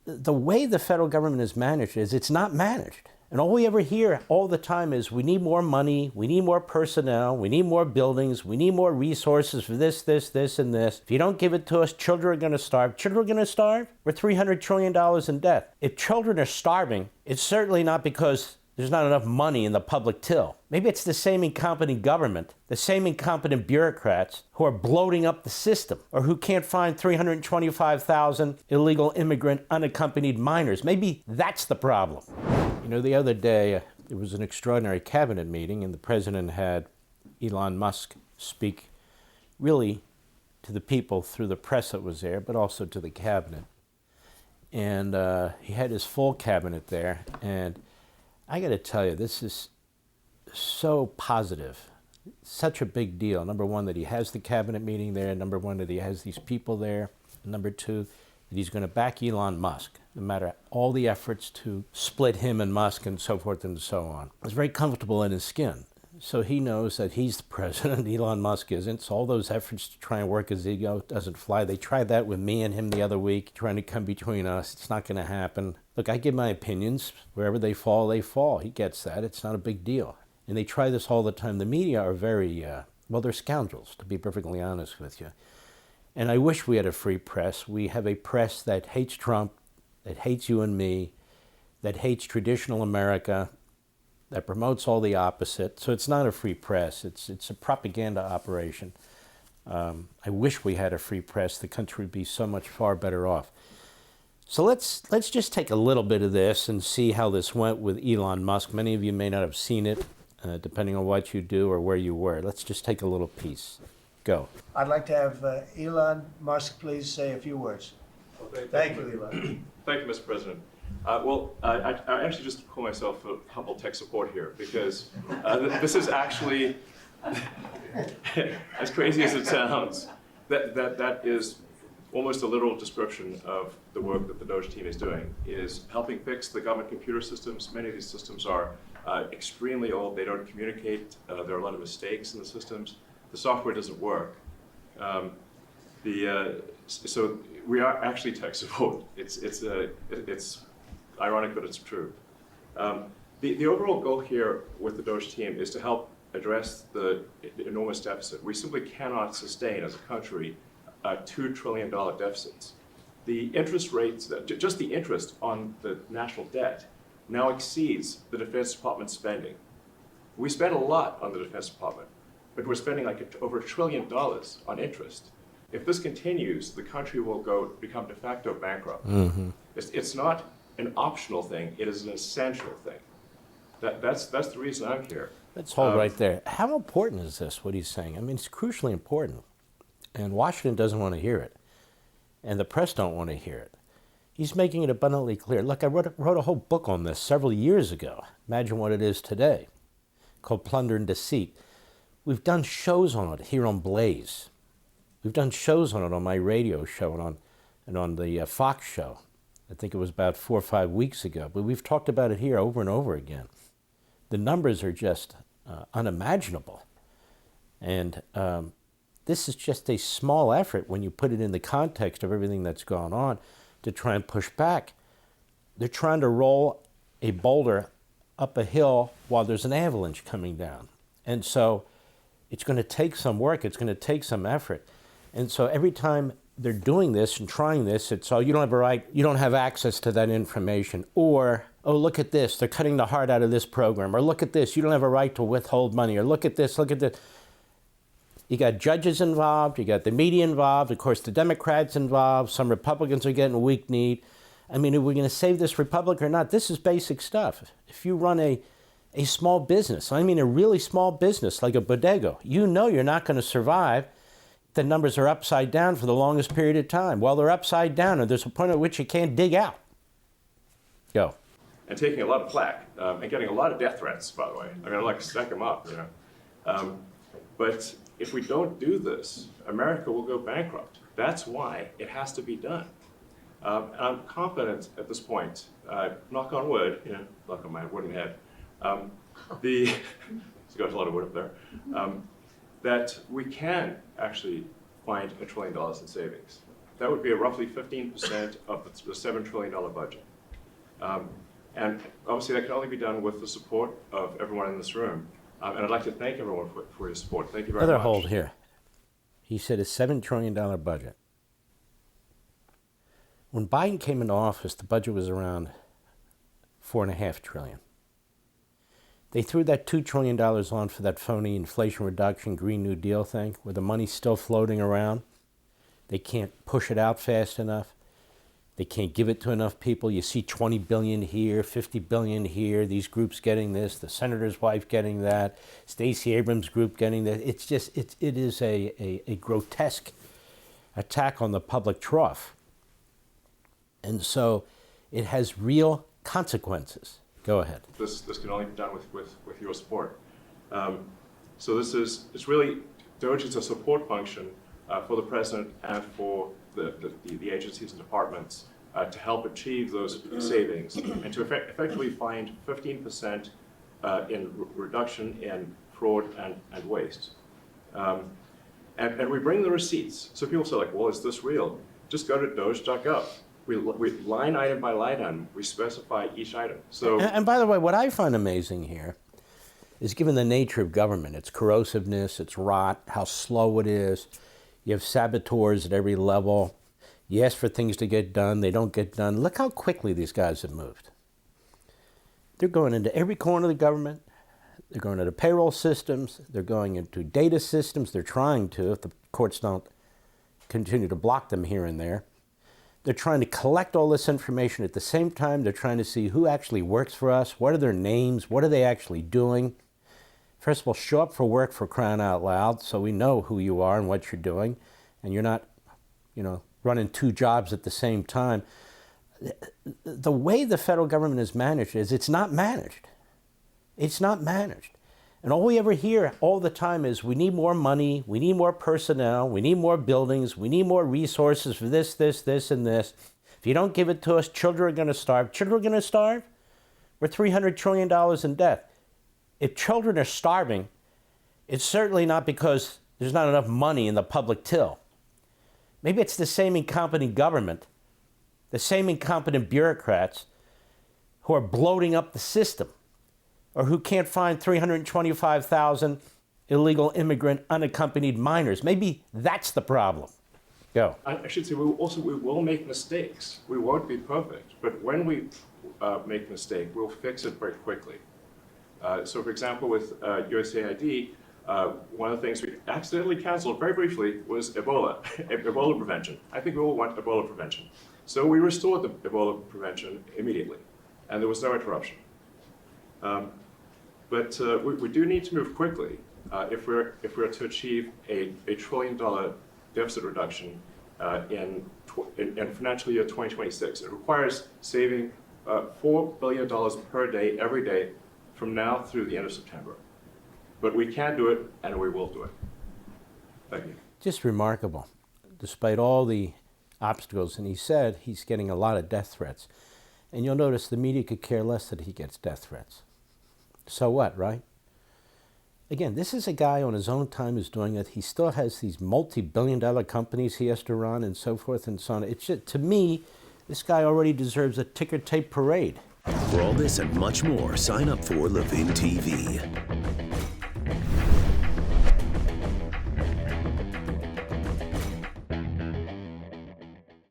the way the federal government is managed is it's not managed. And all we ever hear all the time is we need more money, we need more personnel, we need more buildings, we need more resources for this, and this. If you don't give it to us, children are going to starve. Children are going to starve? We're $300 trillion in debt. If children are starving, it's certainly not because there's not enough money in the public till. Maybe it's the same incompetent government, the same incompetent bureaucrats who are bloating up the system, or who can't find 325,000 illegal immigrant unaccompanied minors. Maybe that's the problem. You know, the other day, there was an extraordinary cabinet meeting, and the president had Elon Musk speak really to the people through the press that was there, but also to the cabinet. And he had his full cabinet there, and I got to tell you, this is so positive, such a big deal. Number one, that he has the cabinet meeting there. Number one, that he has these people there. And number two, that he's going to back Elon Musk, no matter all the efforts to split him and Musk and so forth and so on. He's very comfortable in his skin. So he knows that he's the president, Elon Musk isn't. So all those efforts to try and work his ego doesn't fly. They tried that with me and him the other week, trying to come between us. It's not going to happen. Look, I give my opinions. Wherever they fall, they fall. He gets that. It's not a big deal. And they try this all the time. The media are very, well, they're scoundrels, to be perfectly honest with you. And I wish we had a free press. We have a press that hates Trump, that hates you and me, that hates traditional America, that promotes all the opposite. So it's not a free press. It's a propaganda operation. I wish we had a free press. The country would be so much far better off. So let's just take a little bit of this and see how this went with Elon Musk. Many of you may not have seen it, depending on what you do or where you were. Let's just take a little piece. Go. I'd like to have Elon Musk please say a few words. Okay, Thank you, Elon. Thank you, Mr. President. I actually just call myself a humble tech support here because this is actually, as crazy as it sounds, that is almost a literal description of the work that the DOGE team is doing, is helping fix the government computer systems. Many of these systems are extremely old. They don't communicate. There are a lot of mistakes in the systems. The software doesn't work. So we are actually tech support. It's ironic, but it's true. The overall goal here with the DOGE team is to help address the enormous deficit. We simply cannot sustain as a country $2 trillion deficits. The interest rates, just the interest on the national debt now exceeds the Defense Department spending. We spend a lot on the Defense Department, but we're spending like over $1 trillion on interest. If this continues, the country will become de facto bankrupt. Mm-hmm. It's not an optional thing, it is an essential thing. That's the reason I'm here. Let's hold right there. How important is this, what he's saying? I mean, it's crucially important. And Washington doesn't want to hear it. And the press don't want to hear it. He's making it abundantly clear. Look, I wrote a whole book on this several years ago. Imagine what it is today, called Plunder and Deceit. We've done shows on it here on Blaze. We've done shows on it on my radio show and on the Fox show. I think it was about 4 or 5 weeks ago. But we've talked about it here over and over again. The numbers are just unimaginable. And this is just a small effort when you put it in the context of everything that's gone on to try and push back. They're trying to roll a boulder up a hill while there's an avalanche coming down. And so it's going to take some work. It's going to take some effort. And so every time they're doing this and trying this, it's, oh, you don't have a right, you don't have access to that information. Or, oh, look at this, they're cutting the heart out of this program. Or look at this, you don't have a right to withhold money. Or look at this, look at this. You got judges involved, you got the media involved, of course the Democrats involved, some Republicans are getting weak-kneed. I mean, are we going to save this republic or not? This is basic stuff. If you run a small business, I mean a really small business like a bodega, you know you're not going to survive. The numbers are upside down for the longest period of time. Well, they're upside down, and there's a point at which you can't dig out. Go. And taking a lot of flack, and getting a lot of death threats, by the way. I mean, I'd like to stack them up, you know. But if we don't do this, America will go bankrupt. That's why it has to be done. And I'm confident at this point, knock on wood, you know, knock on my wooden head, there's got a lot of wood up there, that we can actually find $1 trillion in savings. that would be roughly 15% of the $7 trillion budget. And obviously that can only be done with the support of everyone in this room. And I'd like to thank everyone for your support. Thank you very Another much. hold here. He said a $7 trillion budget. When Biden came into office, the budget was around $4.5 trillion. They threw that $2 trillion on for that phony Inflation Reduction Green New Deal thing, where the money's still floating around. They can't push it out fast enough. They can't give it to enough people. You see 20 billion here, 50 billion here, these groups getting this, the senator's wife getting that, Stacey Abrams' group getting that. It's just, it is a grotesque attack on the public trough. And so it has real consequences. Go ahead. This can only be done with your support. So it's really, DOGE is a support function for the president and for the agencies and departments to help achieve those savings and to effectively find 15% in reduction in fraud and waste. And we bring the receipts. So people say like, well, is this real? Just go to doge.gov. We line item by line item, we specify each item. So, and by the way, what I find amazing here is given the nature of government, its corrosiveness, its rot, how slow it is. You have saboteurs at every level. You ask for things to get done, they don't get done. Look how quickly these guys have moved. They're going into every corner of the government. They're going into payroll systems. They're going into data systems. They're trying to, if the courts don't continue to block them here and there. They're trying to collect all this information at the same time. They're trying to see who actually works for us. What are their names? What are they actually doing? First of all, show up for work, for crying out loud, so we know who you are and what you're doing, and you're not, running two jobs at the same time. The way the federal government is managed is it's not managed. It's not managed. And all we ever hear all the time is we need more money, we need more personnel, we need more buildings, we need more resources for this, and this. If you don't give it to us, children are going to starve. Children are going to starve? We're $300 trillion in debt. If children are starving, it's certainly not because there's not enough money in the public till. Maybe it's the same incompetent government, the same incompetent bureaucrats who are bloating up the system, or who can't find 325,000 illegal immigrant unaccompanied minors. Maybe that's the problem. Go. I should say, we will make mistakes. We won't be perfect, but when we make a mistake, we'll fix it very quickly. So for example, with USAID, one of the things we accidentally canceled very briefly was Ebola, Ebola prevention. I think we all want Ebola prevention. So we restored the Ebola prevention immediately, and there was no interruption. But we do need to move quickly if we're to achieve a $1 trillion deficit reduction in financial year 2026. It requires saving $4 billion per day, every day, from now through the end of September. But we can do it, and we will do it. Thank you. Just remarkable, despite all the obstacles. And he said he's getting a lot of death threats. And you'll notice the media could care less that he gets death threats. So what, right? Again, this is a guy on his own time who's doing it. He still has these multi-billion-dollar companies he has to run and so forth and so on. It's just, to me, this guy already deserves a ticker tape parade. For all this and much more, sign up for Levin TV.